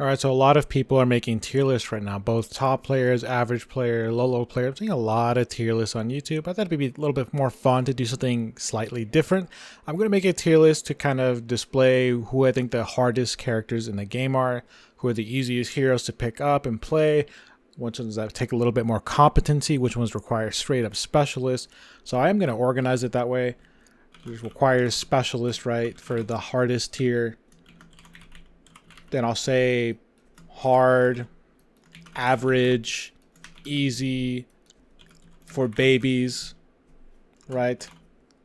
All right, so a lot of people are making tier lists right now, both top players, average player, low player. I'm seeing a lot of tier lists on YouTube. I thought it'd be a little bit more fun to do something slightly different. I'm going to make a tier list to kind of display who I think the hardest characters in the game are, who are the easiest heroes to pick up and play, which ones that take a little bit more competency, which ones require straight up specialists. So I am going to organize it that way. It requires specialist, right, for the hardest tier. Then I'll say hard, average, easy for babies, right?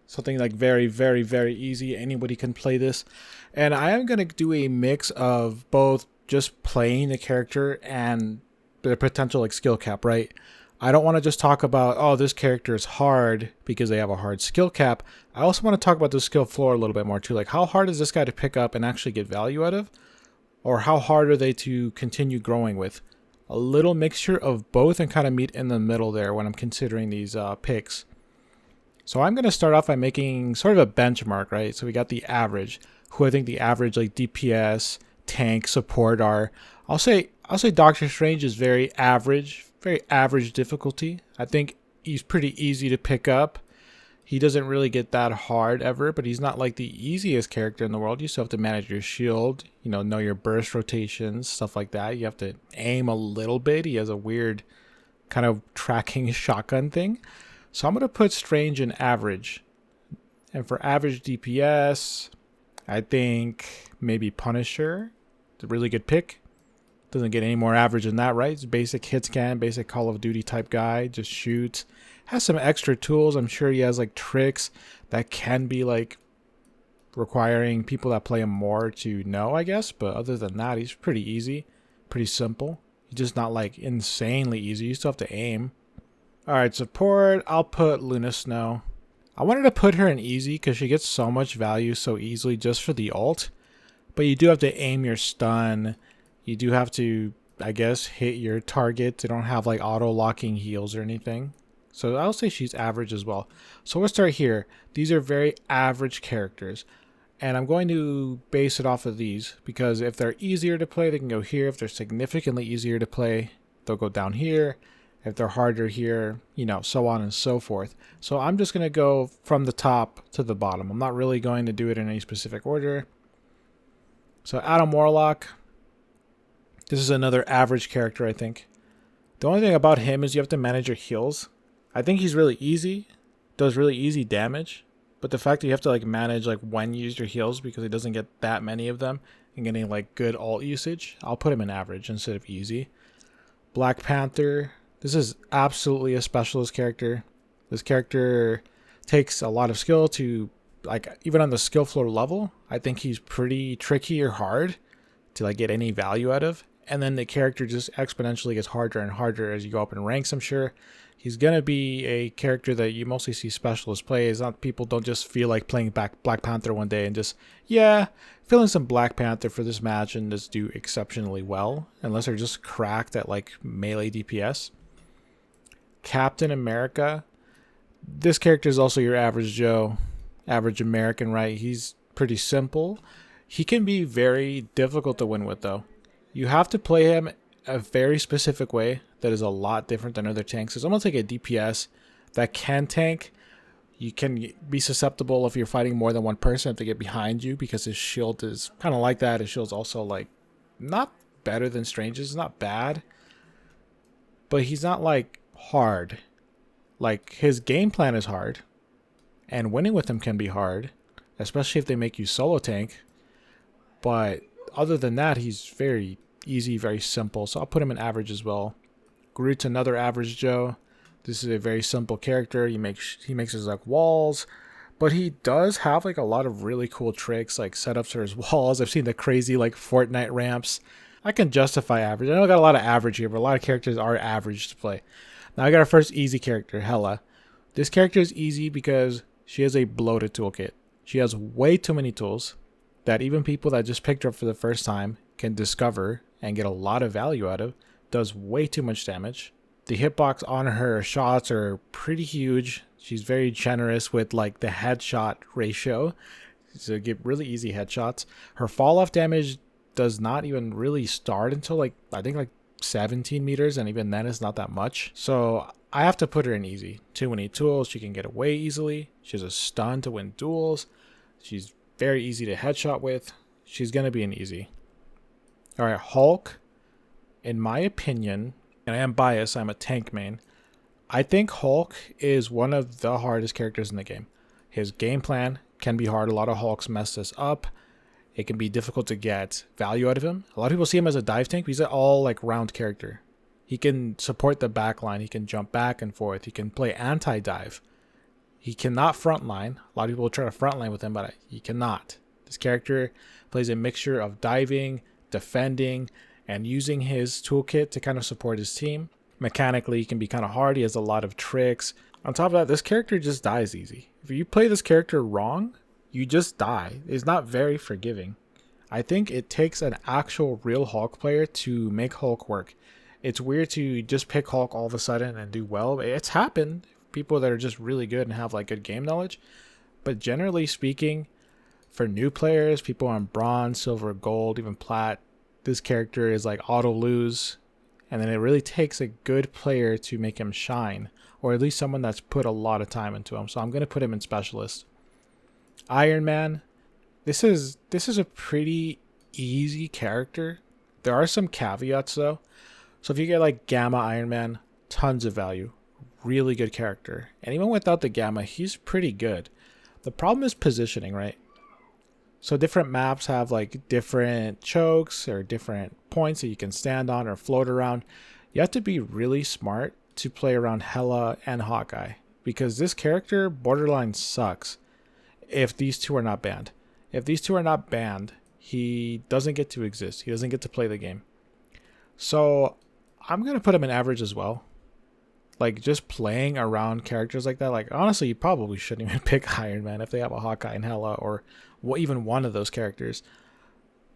Something like very, very, very easy. Anybody can play this. And I am going to do a mix of both just playing the character and the potential like skill cap, right? I don't want to just talk about, oh, this character is hard because they have a hard skill cap. I also want to talk about the skill floor a little bit more too. Like, how hard is this guy to pick up and actually get value out of? Or how hard are they to continue growing with? A little mixture of both and kind of meet in the middle there when I'm considering these picks. So I'm going to start off by making sort of a benchmark, right? So we got the average, who I think the average like DPS, tank, support are. I'll say Doctor Strange is very average difficulty. I think he's pretty easy to pick up. He doesn't really get that hard ever, but he's not like the easiest character in the world. You still have to manage your shield, know your burst rotations, stuff like that. You have to aim a little bit. He has a weird kind of tracking shotgun thing. So I'm going to put Strange in average. And for average DPS, I think maybe Punisher. It's a really good pick. Doesn't get any more average than that, right? It's basic hit scan, basic Call of Duty type guy. Just shoots. Has some extra tools. I'm sure he has like tricks that can be like requiring people that play him more to know, I guess. But other than that, he's pretty easy, pretty simple. He's just not like insanely easy. You still have to aim. All right, support. I'll put Luna Snow. I wanted to put her in easy because she gets so much value so easily just for the ult. But you do have to aim your stun. You do have to, I guess, hit your target. They don't have like auto locking heals or anything. So I'll say she's average as well. So we'll start here. These are very average characters. And I'm going to base it off of these. Because if they're easier to play, they can go here. If they're significantly easier to play, they'll go down here. If they're harder here, so on and so forth. So I'm just going to go from the top to the bottom. I'm not really going to do it in any specific order. So Adam Warlock. This is another average character, I think. The only thing about him is you have to manage your heals. I think he's really easy, does really easy damage, but the fact that you have to like manage like when you use your heals because he doesn't get that many of them and getting like good ult usage, I'll put him in average instead of easy. Black Panther, this is absolutely a specialist character. This character takes a lot of skill to like even on the skill floor level, I think he's pretty tricky or hard to like get any value out of. And then the character just exponentially gets harder and harder as you go up in ranks, I'm sure. He's going to be a character that you mostly see specialists play. It's not people don't just feel like playing Black Panther one day and just, feeling some Black Panther for this match and just do exceptionally well. Unless they're just cracked at like melee DPS. Captain America. This character is also your average Joe. Average American, right? He's pretty simple. He can be very difficult to win with though. You have to play him a very specific way that is a lot different than other tanks. So I'm going to take a DPS that can tank. You can be susceptible if you're fighting more than one person to get behind you because his shield is kind of like that. His shield's also like not better than Strange's. It's not bad, but he's not like hard. Like his game plan is hard and winning with him can be hard, especially if they make you solo tank. But other than that, he's very easy, very simple. So I'll put him in average as well. Groot's another average Joe. This is a very simple character. He makes his like walls, but he does have like a lot of really cool tricks, like setups for his walls. I've seen the crazy like Fortnite ramps. I can justify average. I know I got a lot of average here, but a lot of characters are average to play. Now I got our first easy character, Hela. This character is easy because she has a bloated toolkit. She has way too many tools that even people that just picked her up for the first time can discover and get a lot of value out of. Does way too much damage. The hitbox on her shots are pretty huge. She's very generous with like the headshot ratio. So get really easy headshots. Her fall off damage does not even really start until like, I think like 17 meters, and even then it's not that much. So I have to put her in easy. Too many tools, she can get away easily. She has a stun to win duels. She's very easy to headshot with. She's going to be an easy. All right, Hulk, in my opinion, and I am biased, I'm a tank main, I think Hulk is one of the hardest characters in the game. His game plan can be hard. A lot of Hulks mess this up. It can be difficult to get value out of him. A lot of people see him as a dive tank. He's an all like round character. He can support the back line. He can jump back and forth. He can play anti-dive. He cannot frontline. A lot of people try to frontline with him, but he cannot. This character plays a mixture of diving, defending, and using his toolkit to kind of support his team. Mechanically, he can be kind of hard. He has a lot of tricks. On top of that, this character just dies easy. If you play this character wrong, you just die. It's not very forgiving. I think it takes an actual real Hulk player to make Hulk work. It's weird to just pick Hulk all of a sudden and do well. It's happened. People that are just really good and have like good game knowledge. But generally speaking, for new players, people on bronze, silver, gold, even plat, this character is like auto lose. And then it really takes a good player to make him shine, or at least someone that's put a lot of time into him. So I'm going to put him in specialist. Iron Man, this is a pretty easy character. There are some caveats though. So if you get like Gamma Iron Man, tons of value, really good character. And even without the Gamma, he's pretty good. The problem is positioning, right? So different maps have like different chokes or different points that you can stand on or float around. You have to be really smart to play around Hela and Hawkeye, because this character borderline sucks if these two are not banned. If these two are not banned, he doesn't get to exist. He doesn't get to play the game. So I'm going to put him in average as well. Like just playing around characters like that, like honestly, you probably shouldn't even pick Iron Man if they have a Hawkeye and Hela or even one of those characters.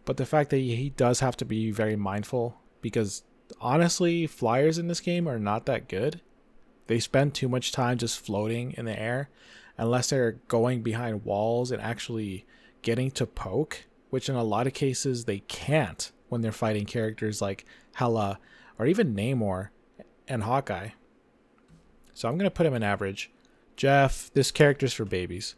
But the fact that he does have to be very mindful, because honestly, flyers in this game are not that good. They spend too much time just floating in the air unless they're going behind walls and actually getting to poke, which in a lot of cases they can't when they're fighting characters like Hela or even Namor and Hawkeye. So I'm going to put him in average. Jeff, this character's for babies.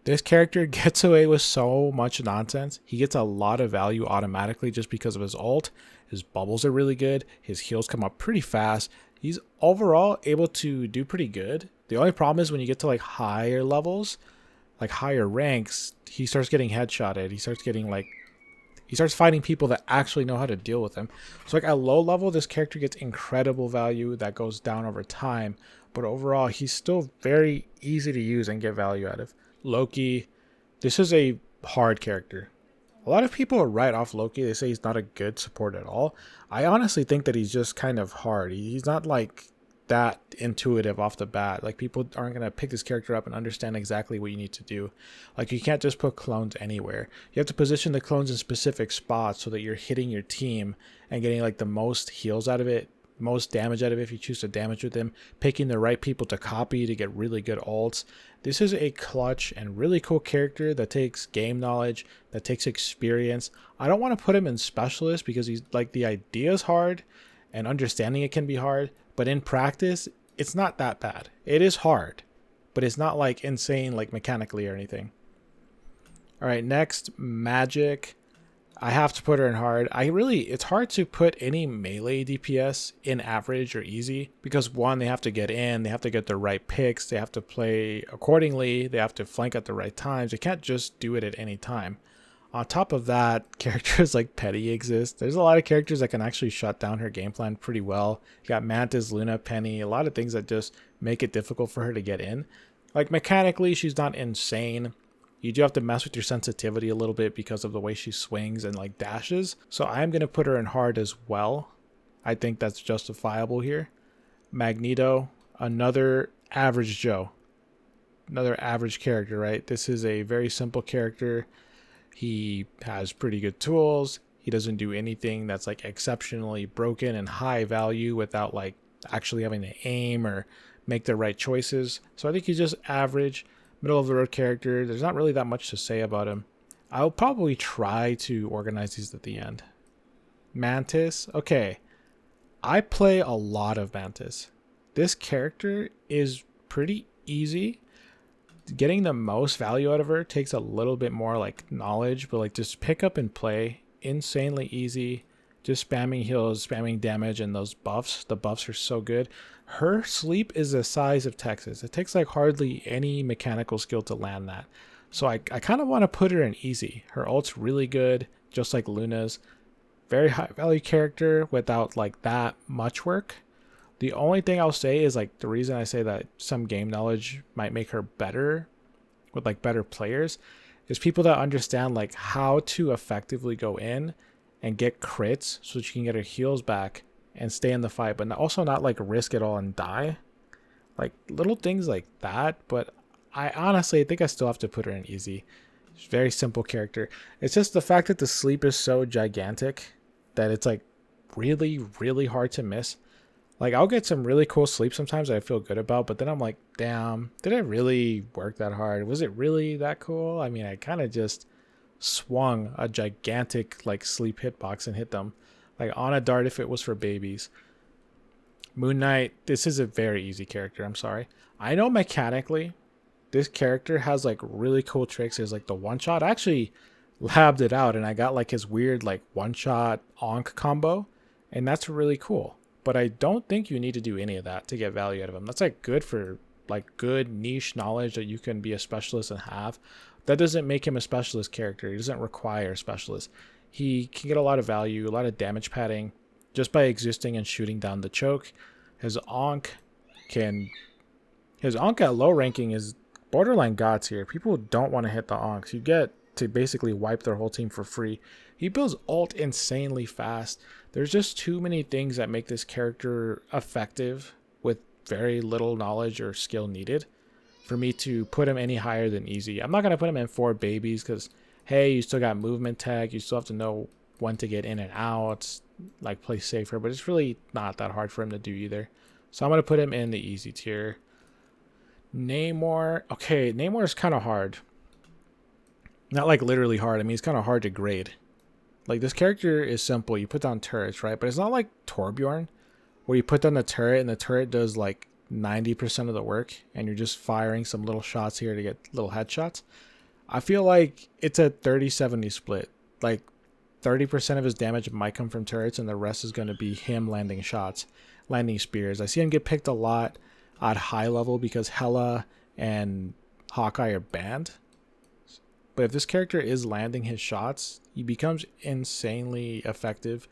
This character gets away with so much nonsense. He gets a lot of value automatically just because of his ult. His bubbles are really good. His heals come up pretty fast. He's overall able to do pretty good. The only problem is when you get to like higher levels, like higher ranks, he starts getting headshotted. He starts fighting people that actually know how to deal with him. So like at low level, this character gets incredible value that goes down over time. But overall, he's still very easy to use and get value out of. Loki, this is a hard character. A lot of people write off Loki. They say he's not a good support at all. I honestly think that he's just kind of hard. He's not like that intuitive off the bat. Like people aren't going to pick this character up and understand exactly what you need to do. Like you can't just put clones anywhere. You have to position the clones in specific spots so that you're hitting your team and getting like the most heals out of it, most damage out of it if you choose to damage with them, picking the right people to copy to get really good ults. This is a clutch and really cool character that takes game knowledge, that takes experience. I don't want to put him in specialist because he's like the idea is hard and understanding it can be hard, but in practice it's not that bad. It is hard, but it's not like insane like mechanically or anything. All right, next, Magik. I have to put her in hard. It's hard to put any melee DPS in average or easy because one, they have to get in, they have to get the right picks, they have to play accordingly, they have to flank at the right times. They can't just do it at any time. On top of that, characters like Peni exist. There's a lot of characters that can actually shut down her game plan pretty well. You got Mantis, Luna, Peni, a lot of things that just make it difficult for her to get in. Like mechanically, she's not insane. You do have to mess with your sensitivity a little bit because of the way she swings and like dashes. So I'm going to put her in hard as well. I think that's justifiable here. Magneto, another average Joe. Another average character, right? This is a very simple character. He has pretty good tools. He doesn't do anything that's like exceptionally broken and high value without like actually having to aim or make the right choices. So I think he's just average. Middle of the road character. There's not really that much to say about him. I'll probably try to organize these at the end. Mantis. Okay. I play a lot of Mantis. This character is pretty easy. Getting the most value out of her takes a little bit more like knowledge, but like just pick up and play. Insanely easy. Just spamming heals, spamming damage, and those buffs. The buffs are so good. Her sleep is the size of Texas. It takes like hardly any mechanical skill to land that. So I kind of want to put her in easy. Her ult's really good, just like Luna's. Very high value character without like that much work. The only thing I'll say is like the reason I say that some game knowledge might make her better with like better players is people that understand like how to effectively go in and get crits so that you can get her heals back and stay in the fight, but also not like risk it all and die. Like little things like that, but I honestly think I still have to put her in easy. She's a very simple character. It's just the fact that the sleep is so gigantic that it's like really, really hard to miss. Like I'll get some really cool sleep sometimes that I feel good about, but then I'm like, damn, did I really work that hard? Was it really that cool? I mean, I kind of just swung a gigantic like sleep hitbox and hit them like on a dart if it was for babies. Moon Knight, this is a very easy character. I'm sorry. I know mechanically this character has like really cool tricks. There's like the one shot. I actually labbed it out and I got like his weird like one shot onk combo, and that's really cool. But I don't think you need to do any of that to get value out of him. That's like good for like good niche knowledge that you can be a specialist and have. That doesn't make him a specialist character. He doesn't require a specialist. He can get a lot of value, a lot of damage padding just by existing and shooting down the choke. His onk at low ranking is borderline god tier. People don't want to hit the onks. You get to basically wipe their whole team for free. He builds ult insanely fast. There's just too many things that make this character effective with very little knowledge or skill needed for me to put him any higher than easy. I'm not going to put him in 4 babies because, hey, you still got movement tech. You still have to know when to get in and out, like play safer, but it's really not that hard for him to do either. So I'm going to put him in the easy tier. Namor. Okay, Namor is kind of hard. Not like literally hard. I mean, he's kind of hard to grade. Like this character is simple. You put down turrets, right? But it's not like Torbjorn where you put down the turret and the turret does like 90% of the work and you're just firing some little shots here to get little headshots. I feel like it's a 30-70 split. Like 30% of his damage might come from turrets and the rest is going to be him landing shots, landing spears. I see him get picked a lot at high level because Hela and Hawkeye are banned. But if this character is landing his shots, he becomes insanely effective.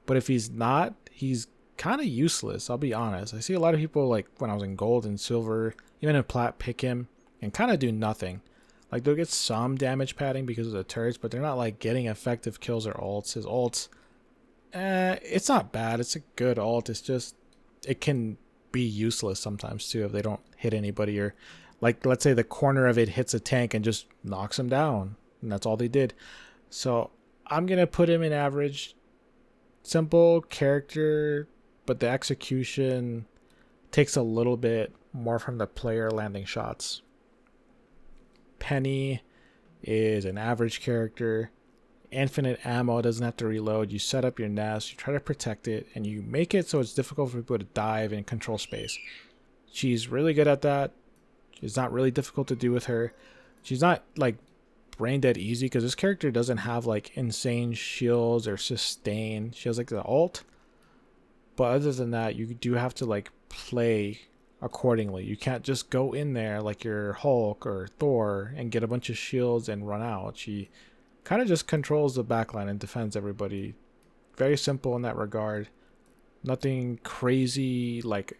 But if he's not, he's kind of useless, I'll be honest. I see a lot of people, like when I was in gold and silver, even in plat, pick him and kind of do nothing. Like they'll get some damage padding because of the turrets, but they're not like getting effective kills or ults. His ults, it's not bad. It's a good ult. It's just, it can be useless sometimes too if they don't hit anybody, or like let's say the corner of it hits a tank and just knocks him down, and that's all they did. So I'm gonna put him in average. Simple character, but the execution takes a little bit more from the player landing shots. Peni is an average character. Infinite ammo, doesn't have to reload. You set up your nest, you try to protect it, and you make it so it's difficult for people to dive and control space. She's really good at that. It's not really difficult to do with her. She's not like brain dead easy because this character doesn't have like insane shields or sustain. She has like the ult, but other than that, you do have to like play accordingly. You can't just go in there like you're Hulk or Thor and get a bunch of shields and run out. She kind of just controls the backline and defends everybody. Very simple in that regard. Nothing crazy like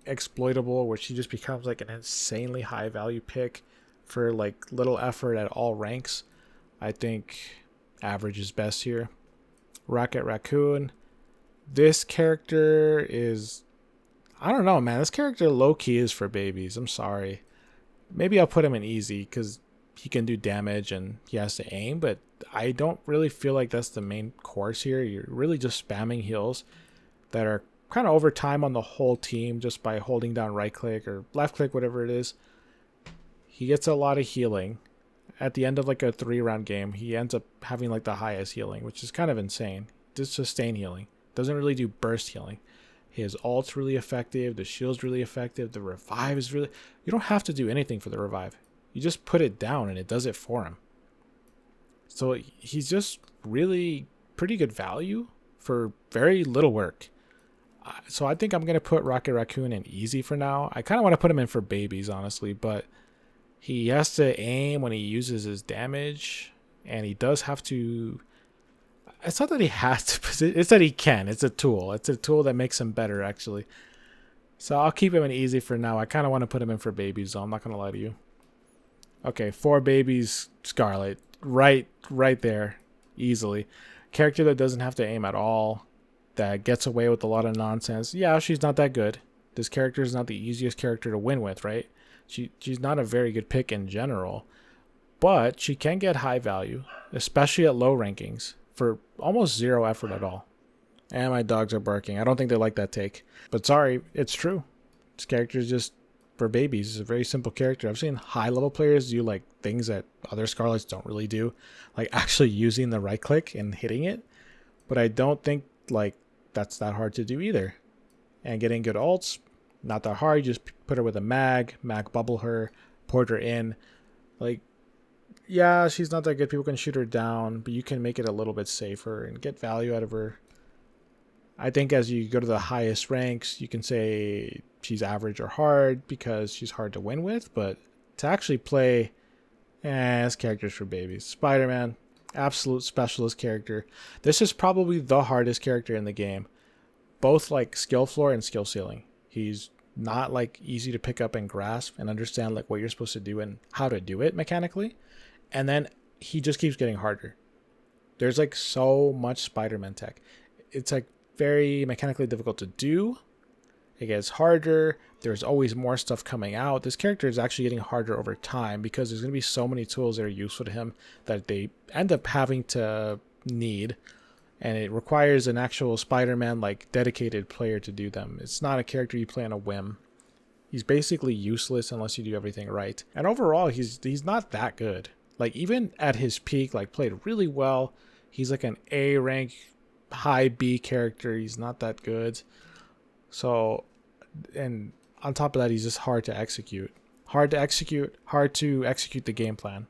exploitable where she just becomes like an insanely high value pick for like little effort at all ranks. I think average is best here. Rocket Raccoon. This character is, I don't know, man. This character low-key is for babies. I'm sorry. Maybe I'll put him in easy because he can do damage and he has to aim, but I don't really feel like that's the main course here. You're really just spamming heals that are kind of over time on the whole team just by holding down right click or left click, whatever it is. He gets a lot of healing. at the end of like a 3-round game, he ends up having like the highest healing, which is kind of insane. Just sustain healing. Doesn't really do burst healing. His ult's really effective. The shield's really effective. The revive is really... You don't have to do anything for the revive. You just put it down and it does it for him. So he's just really pretty good value for very little work. So I think I'm going to put Rocket Raccoon in easy for now. I kind of want to put him in for babies, honestly, but he has to aim when he uses his damage, and he does have to... It's not that he has to, it's that he can. It's a tool. It's a tool that makes him better, actually. So I'll keep him in easy for now. I kind of want to put him in for babies, though. I'm not going to lie to you. Okay, 4 babies, Scarlet. Right there. Easily. Character that doesn't have to aim at all. That gets away with a lot of nonsense. Yeah, she's not that good. This character is not the easiest character to win with, right? She's not a very good pick in general. But she can get high value, especially at low rankings, for almost 0 effort at all. And my dogs are barking. I don't think they like that take. But sorry, it's true. This character is just for babies. It's a very simple character. I've seen high level players do like things that other Scarlets don't really do. Like actually using the right click and hitting it. But I don't think like that's that hard to do either. And getting good ults, not that hard. You just put her with a mag bubble her, port her in. Like, yeah, she's not that good. People can shoot her down, but you can make it a little bit safer and get value out of her. I think as you go to the highest ranks, you can say she's average or hard because she's hard to win with, but to actually play, this character's for babies. Spiderman, absolute specialist character. This is probably the hardest character in the game, both like skill floor and skill ceiling. He's not like easy to pick up and grasp and understand like what you're supposed to do and how to do it mechanically. And then he just keeps getting harder. There's like so much Spider-Man tech. It's like very mechanically difficult to do. It gets harder. There's always more stuff coming out. This character is actually getting harder over time because there's going to be so many tools that are useful to him that they end up having to need. And it requires an actual Spider-Man like dedicated player to do them. It's not a character you play on a whim. He's basically useless unless you do everything right. And overall, he's not that good. Like, even at his peak, like, played really well. He's like an A rank, high B character. He's not that good. So, and on top of that, he's just hard to execute. Hard to execute the game plan.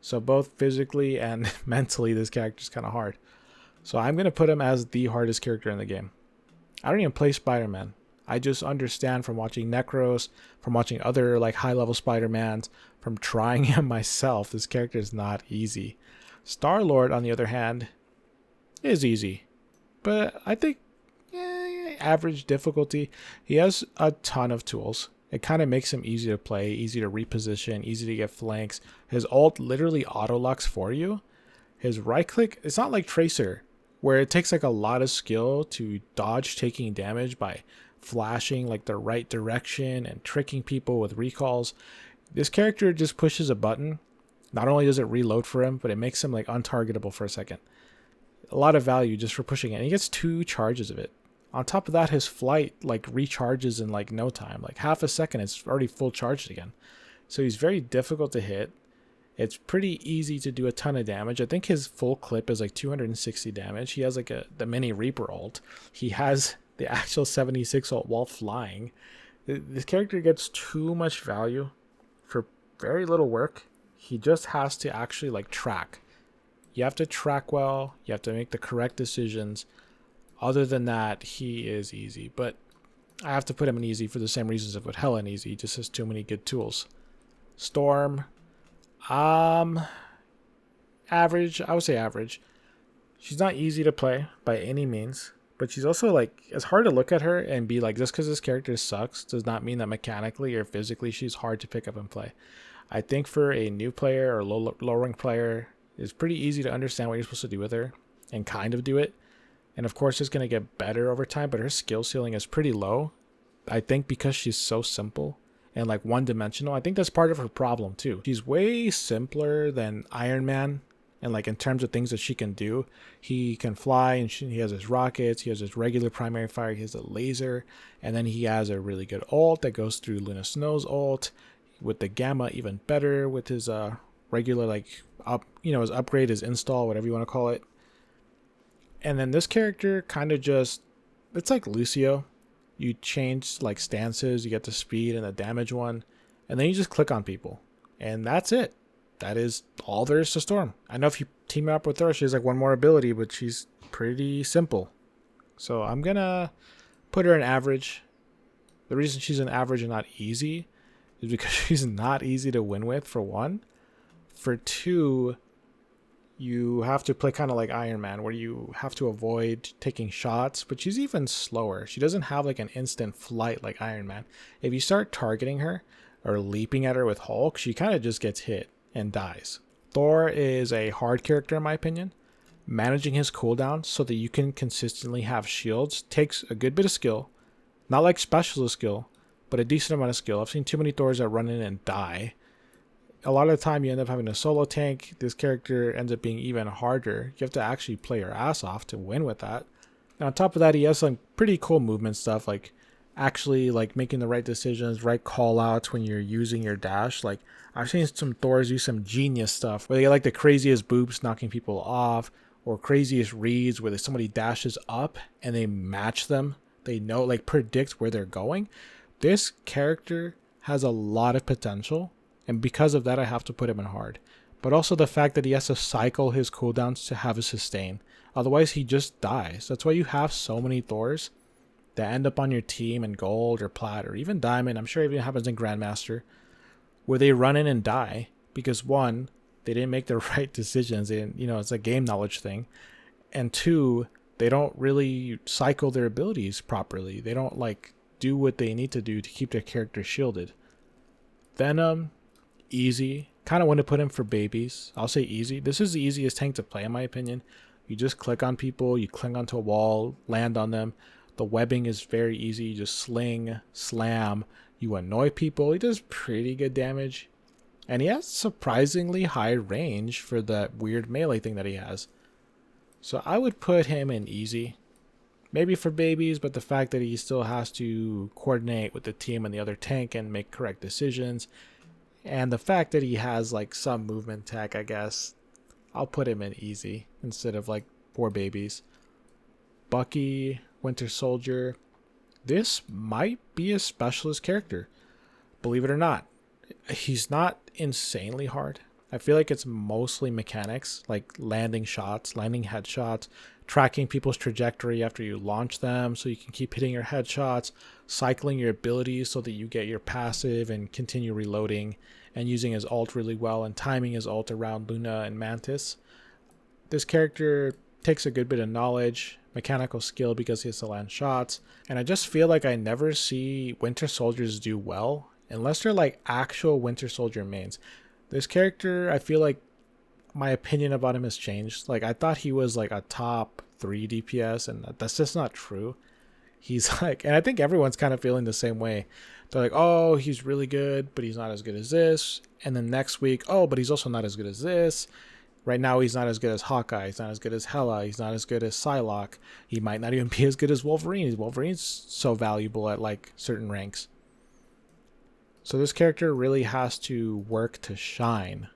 So, both physically and mentally, this character's kind of hard. So, I'm going to put him as the hardest character in the game. I don't even play Spider-Man. I just understand from watching Necros, from watching other like high-level Spider-Mans, from trying him myself, this character is not easy. Starlord, on the other hand, is easy. But I think average difficulty. He has a ton of tools. It kind of makes him easy to play, easy to reposition, easy to get flanks. His ult literally auto-locks for you. His right-click, it's not like Tracer, where it takes like a lot of skill to dodge taking damage by flashing like the right direction and tricking people with recalls. This character just pushes a button. Not only does it reload for him, but it makes him like untargetable for a second. A lot of value just for pushing it. And he gets 2 charges of it. On top of that, his flight like recharges in like no time. Like half a second, it's already full charged again. So he's very difficult to hit. It's pretty easy to do a ton of damage. I think his full clip is like 260 damage. He has like the mini Reaper ult. He has the actual 76 ult while flying. This character gets too much value for very little work. He just has to actually like track. You have to track well. You have to make the correct decisions. Other than that, he is easy. But I have to put him in easy for the same reasons I put Hela in easy. He just has too many good tools. Storm. Average. I would say average. She's not easy to play by any means. But she's also like, it's hard to look at her and be like, just because this character sucks does not mean that mechanically or physically she's hard to pick up and play. I think for a new player or low rank player, it's pretty easy to understand what you're supposed to do with her and kind of do it. And of course, it's going to get better over time, but her skill ceiling is pretty low. I think because she's so simple and like one-dimensional, I think that's part of her problem too. She's way simpler than Iron Man. And like in terms of things that she can do, he can fly and he has his rockets, he has his regular primary fire, he has a laser, and then he has a really good ult that goes through Luna Snow's ult with the gamma even better with his regular like his upgrade, his install, whatever you want to call it. And then this character kind of just, it's like Lucio. You change like stances, you get the speed and the damage one, and then you just click on people. And that's it. That is all there is to Storm. I know if you team her up with her, she has like one more ability, but she's pretty simple. So I'm going to put her in average. The reason she's an average and not easy is because she's not easy to win with, for one. For two, you have to play kind of like Iron Man, where you have to avoid taking shots, but she's even slower. She doesn't have like an instant flight like Iron Man. If you start targeting her or leaping at her with Hulk, she kind of just gets hit and dies. Thor is a hard character in my opinion. Managing his cooldown so that you can consistently have shields takes a good bit of skill. Not like specialist skill, but a decent amount of skill. I've seen too many Thors that run in and die. A lot of the time you end up having a solo tank. This character ends up being even harder. You have to actually play your ass off to win with that. And on top of that, he has some pretty cool movement stuff, like actually like making the right decisions, right call outs when you're using your dash. Like I've seen some Thors do some genius stuff where they get like the craziest boops knocking people off, or craziest reads where somebody dashes up and they match them. They know, like, predict where they're going. This character has a lot of potential, and because of that, I have to put him in hard. But also the fact that he has to cycle his cooldowns to have a sustain. Otherwise, he just dies. That's why you have so many Thors that end up on your team in gold or plat or even diamond. I'm sure it even happens in Grandmaster, where they run in and die because, one, they didn't make the right decisions. They didn't, it's a game knowledge thing. And two, they don't really cycle their abilities properly. They don't like do what they need to do to keep their character shielded. Venom, easy. Kind of want to put him for babies. I'll say easy. This is the easiest tank to play in my opinion. You just click on people, you cling onto a wall, land on them. The webbing is very easy. You just sling, slam, you annoy people. He does pretty good damage. And he has surprisingly high range for that weird melee thing that he has. So I would put him in easy. Maybe for babies, but the fact that he still has to coordinate with the team and the other tank and make correct decisions, and the fact that he has like some movement tech, I guess, I'll put him in easy instead of like for babies. Bucky, Winter Soldier. This might be a specialist character. Believe it or not. He's not insanely hard. I feel like it's mostly mechanics, like landing shots, landing headshots, tracking people's trajectory after you launch them so you can keep hitting your headshots, cycling your abilities so that you get your passive and continue reloading, and using his ult really well and timing his ult around Luna and Mantis. This character takes a good bit of knowledge, mechanical skill because he has to land shots, and I just feel like I never see Winter Soldiers do well unless they're like actual Winter Soldier mains. This character, I feel like my opinion about him has changed. Like, I thought he was like a top 3 DPS, and that's just not true. He's like, and I think everyone's kind of feeling the same way. They're like, oh, he's really good, but he's not as good as this. And then next week, oh, but he's also not as good as this. Right now, he's not as good as Hawkeye. He's not as good as Hela. He's not as good as Psylocke. He might not even be as good as Wolverine. Wolverine's so valuable at like certain ranks. So this character really has to work to shine,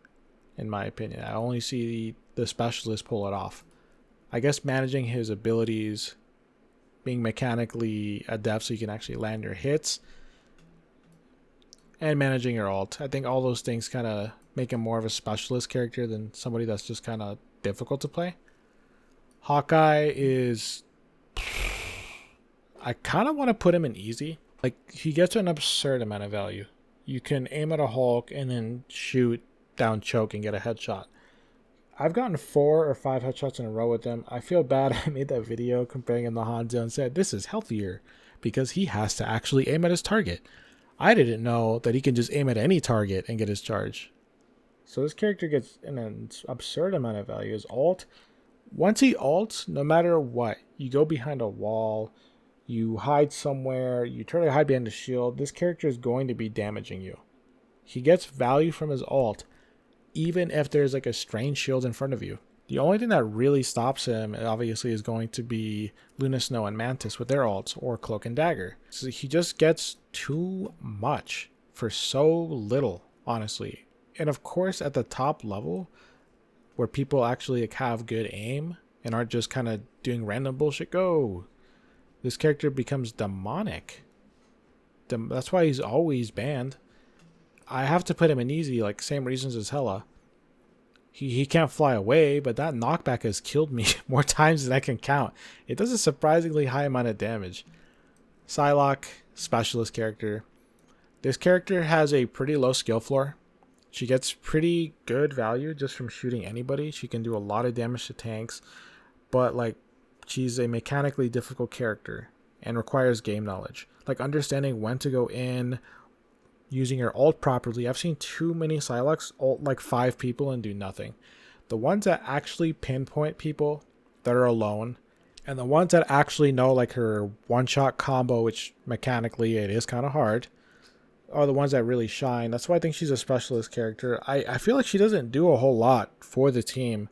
in my opinion. I only see the specialist pull it off. I guess managing his abilities, being mechanically adept so you can actually land your hits, and managing your ult. I think all those things kind of make him more of a specialist character than somebody that's just kind of difficult to play. Hawkeye is... I kind of want to put him in easy. Like, he gets an absurd amount of value. You can aim at a Hulk and then shoot down choke and get a headshot. I've gotten 4 or 5 headshots in a row with him. I feel bad I made that video comparing him to Hanzo and said this is healthier because he has to actually aim at his target. I didn't know that he can just aim at any target and get his charge. So this character gets an absurd amount of value. His ult, once he ults, no matter what, you go behind a wall, you hide somewhere, you try to hide behind a shield, this character is going to be damaging you. He gets value from his ult, even if there's like a strange shield in front of you. The only thing that really stops him, obviously, is going to be Luna Snow and Mantis with their ults, or Cloak and Dagger. So he just gets too much for so little, honestly. And of course, at the top level, where people actually like, have good aim and aren't just kind of doing random bullshit, this character becomes demonic. That's why he's always banned. I have to put him in easy, like same reasons as Hela. He can't fly away, but that knockback has killed me more times than I can count. It does a surprisingly high amount of damage. Psylocke, specialist character. This character has a pretty low skill floor. She gets pretty good value just from shooting anybody. She can do a lot of damage to tanks, but like she's a mechanically difficult character and requires game knowledge. Like understanding when to go in, using your ult properly. I've seen too many Psylocke's ult like 5 people and do nothing. The ones that actually pinpoint people that are alone, and the ones that actually know like her one-shot combo, which mechanically it is kind of hard, are the ones that really shine. That's why I think she's a specialist character. I feel like she doesn't do a whole lot for the team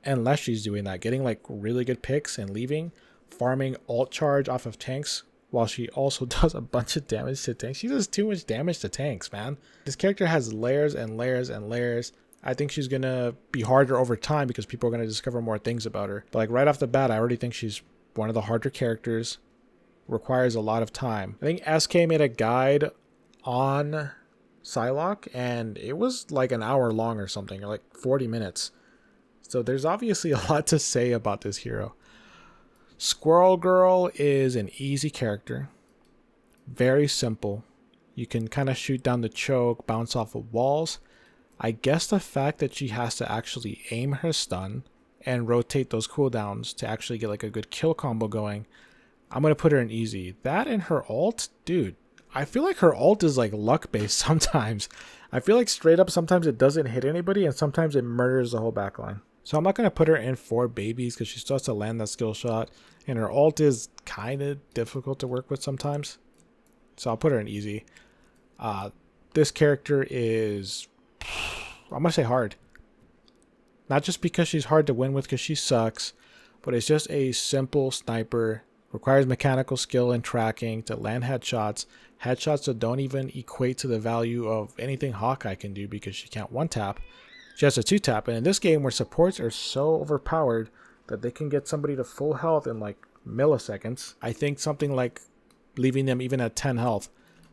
unless she's doing that. Getting like really good picks and leaving, farming ult charge off of tanks, while she also does a bunch of damage to tanks. She does too much damage to tanks, man. This character has layers and layers and layers. I think she's going to be harder over time because people are going to discover more things about her. But like right off the bat, I already think she's one of the harder characters. Requires a lot of time. I think SK made a guide on Psylocke and it was like an hour long or something, or like 40 minutes. So there's obviously a lot to say about this hero. Squirrel Girl is an easy character. Very simple. You can kind of shoot down the choke, bounce off of walls. I guess the fact that she has to actually aim her stun and rotate those cooldowns to actually get like a good kill combo going, I'm going to put her in easy. That and her ult, dude, I feel like her ult is like luck based sometimes. I feel like straight up sometimes it doesn't hit anybody and sometimes it murders the whole backline. So I'm not going to put her in for babies because she still has to land that skill shot. And her ult is kind of difficult to work with sometimes. So I'll put her in easy. This character is, I'm going to say hard. Not just because she's hard to win with because she sucks, but it's just a simple sniper. Requires mechanical skill and tracking to land headshots. Headshots that don't even equate to the value of anything Hawkeye can do because she can't one-tap. She has a 2-tap, and in this game where supports are so overpowered that they can get somebody to full health in like milliseconds, I think something like leaving them even at 10 health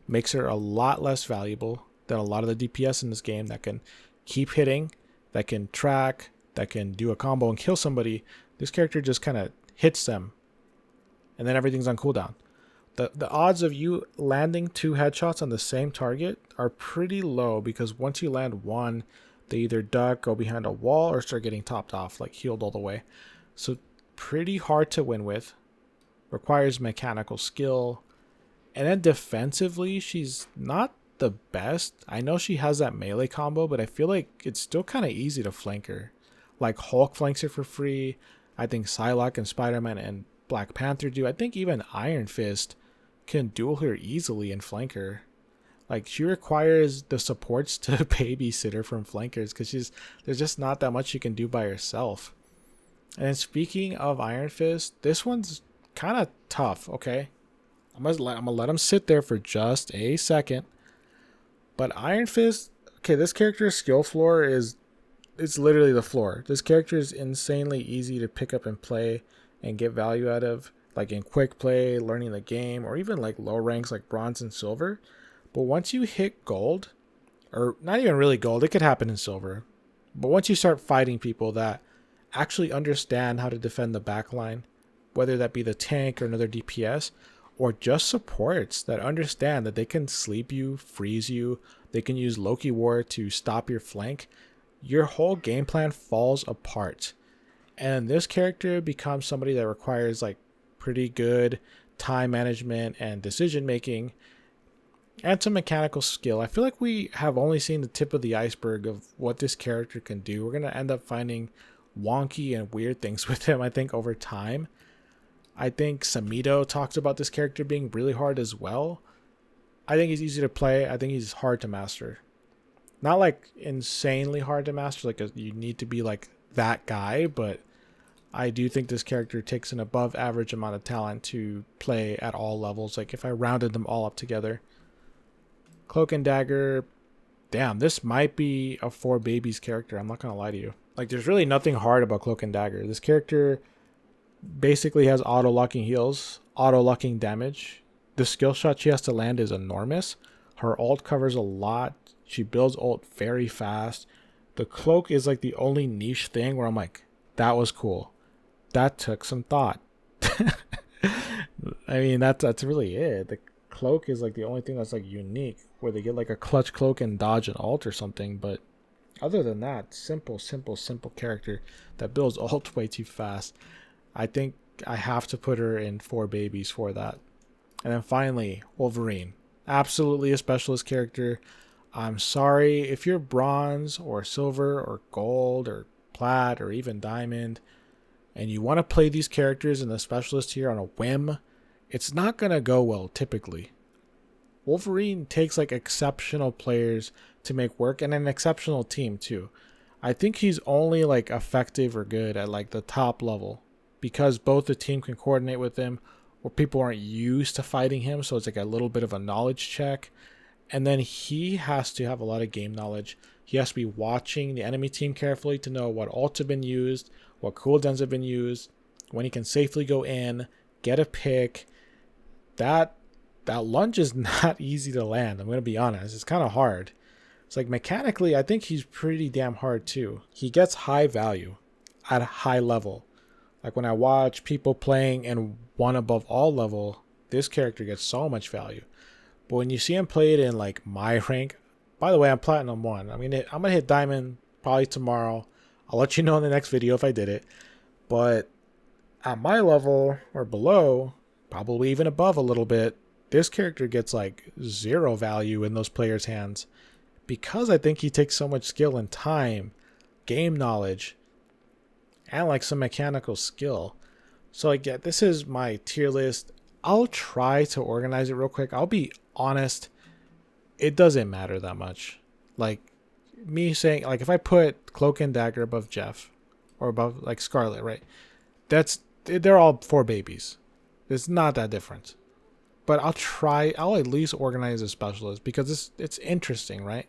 makes her a lot less valuable than a lot of the DPS in this game that can keep hitting, that can track, that can do a combo and kill somebody. This character just kind of hits them, and then everything's on cooldown. The odds of you landing 2 headshots on the same target are pretty low because once you land one, they either duck, go behind a wall, or start getting topped off, like healed all the way. So pretty hard to win with. Requires mechanical skill. And then defensively, she's not the best. I know she has that melee combo, but I feel like it's still kind of easy to flank her. Like Hulk flanks her for free. I think Psylocke and Spiderman and Black Panther do. I think even Iron Fist can duel her easily and flank her. Like she requires the supports to babysit her from flankers because there's just not that much she can do by herself. And speaking of Iron Fist, this one's kind of tough. Okay, I'm gonna let him sit there for just a second. But Iron Fist, okay, this character's skill floor it's literally the floor. This character is insanely easy to pick up and play and get value out of, like in quick play, learning the game, or even like low ranks like bronze and silver. But once you hit gold, or not even really gold, it could happen in silver. But once you start fighting people that actually understand how to defend the backline, whether that be the tank or another DPS, or just supports that understand that they can sleep you, freeze you, they can use Loki War to stop your flank, your whole game plan falls apart. And this character becomes somebody that requires like pretty good time management and decision making and some mechanical skill. I feel like we have only seen the tip of the iceberg of what this character can do. We're going to end up finding wonky and weird things with him, I think, over time. I think Samido talks about this character being really hard as well. I think he's easy to play. I think he's hard to master. Not like insanely hard to master, like you need to be like that guy, but I do think this character takes an above average amount of talent to play at all levels. Like if I rounded them all up together. Cloak and Dagger, damn, this might be a for babies character. I'm not gonna lie to you. Like, there's really nothing hard about Cloak and Dagger. This character basically has auto-locking heals, auto-locking damage. The skill shot she has to land is enormous. Her ult covers a lot. She builds ult very fast. The cloak is like the only niche thing where I'm like, that was cool. That took some thought. I mean, that's really it. The cloak is like the only thing that's like unique, where they get like a clutch cloak and dodge an ult or something. But other than that, simple character that builds ult way too fast. I think I have to put her in for babies for that. And then finally, Wolverine. Absolutely a specialist character. I'm sorry if you're bronze or silver or gold or plat or even diamond and you want to play these characters in the specialist tier on a whim, it's not going to go well typically. Wolverine takes like exceptional players to make work, and an exceptional team too. I think he's only like effective or good at like the top level because both the team can coordinate with him, or people aren't used to fighting him, so it's like a little bit of a knowledge check. And then he has to have a lot of game knowledge. He has to be watching the enemy team carefully to know what ults have been used, what cooldowns have been used, when he can safely go in, get a pick. That lunge is not easy to land. I'm going to be honest. It's kind of hard. It's like mechanically, I think he's pretty damn hard too. He gets high value at a high level. Like when I watch people playing in one above all level, this character gets so much value. But when you see him played in like my rank, by the way, I'm Platinum 1. I'm gonna hit Diamond probably tomorrow. I'll let you know in the next video if I did it. But at my level or below, probably even above a little bit, this character gets like zero value in those players' hands because I think he takes so much skill and time, game knowledge, and like some mechanical skill. So like, yeah, this is my tier list. I'll try to organize it real quick. I'll be honest, it doesn't matter that much. Like me saying, like if I put Cloak and Dagger above Jeff or above like Scarlet, right? They're all for babies. It's not that different. But I'll at least organize a specialist because it's interesting, right?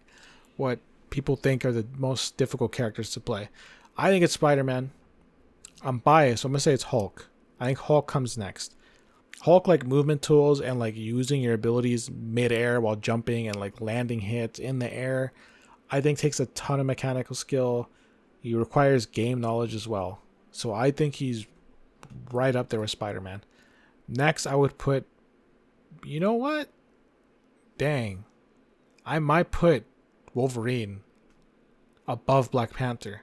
What people think are the most difficult characters to play. I think it's Spider-Man. I'm biased, so I'm gonna say it's Hulk. I think Hulk comes next. Hulk, like movement tools and like using your abilities mid-air while jumping and like landing hits in the air, I think takes a ton of mechanical skill. He requires game knowledge as well. So I think he's right up there with Spider-Man. Next, I would put, you know what? Dang. I might put Wolverine above Black Panther.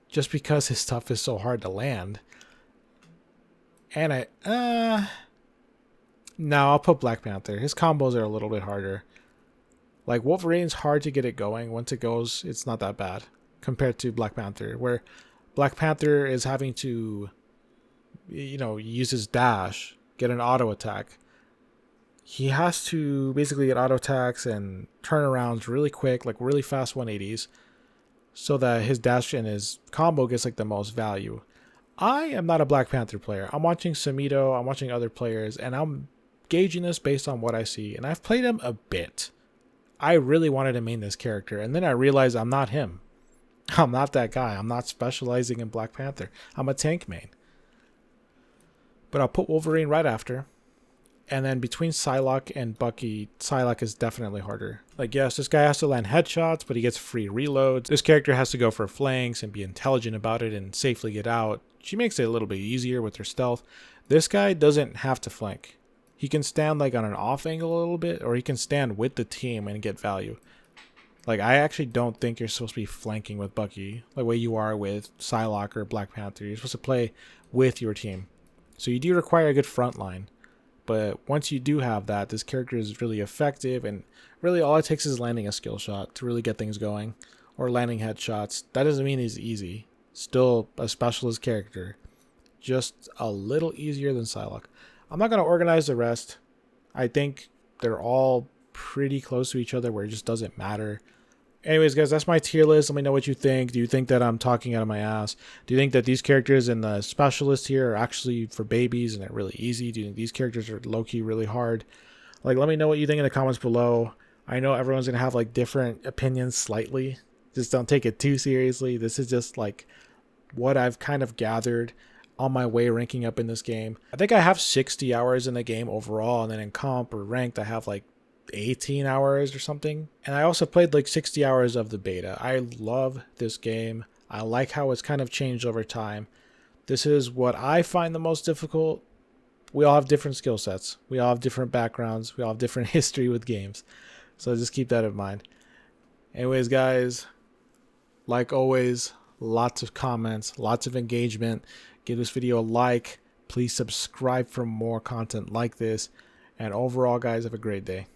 Just because his stuff is so hard to land. And no, I'll put Black Panther. His combos are a little bit harder. Like Wolverine's hard to get it going. Once it goes, it's not that bad compared to Black Panther, where Black Panther is having to, use his dash, get an auto attack. He has to basically get auto attacks and turnarounds really quick, like really fast 180s, so that his dash and his combo gets like the most value. I am not a Black Panther player. I'm watching Samito, I'm watching other players, and I'm gauging this based on what I see. And I've played him a bit. I really wanted to main this character, and then I realized I'm not him. I'm not that guy. I'm not specializing in Black Panther. I'm a tank main. But I'll put Wolverine right after. And then between Psylocke and Bucky, Psylocke is definitely harder. Like, yes, this guy has to land headshots, but he gets free reloads. This character has to go for flanks and be intelligent about it and safely get out. She makes it a little bit easier with her stealth. This guy doesn't have to flank. He can stand like on an off angle a little bit, or he can stand with the team and get value. Like, I actually don't think you're supposed to be flanking with Bucky the way you are with Psylocke or Black Panther. You're supposed to play with your team. So you do require a good front line. But once you do have that, this character is really effective, and really all it takes is landing a skill shot to really get things going, or landing headshots. That doesn't mean he's easy. Still a specialist character, just a little easier than Psylocke. I'm not going to organize the rest. I think they're all pretty close to each other where it just doesn't matter. Anyways, guys, that's my tier list. Let me know what you think. Do you think that I'm talking out of my ass? Do you think that these characters in the specialist here are actually for babies and they're really easy? Do you think these characters are low-key really hard? Like, let me know what you think in the comments below. I know everyone's gonna have like different opinions slightly. Just don't take it too seriously. This is just like what I've kind of gathered on my way ranking up in this game. I think I have 60 hours in the game overall, and then in comp or ranked I have like 18 hours or something. And I also played like 60 hours of the beta. I love this game. I like how it's kind of changed over time. This is what I find the most difficult. We all have different skill sets. We all have different backgrounds. We all have different history with games. So just keep that in mind. Anyways, guys, like always, lots of comments, lots of engagement. Give this video a like. Please subscribe for more content like this. And overall, guys, have a great day.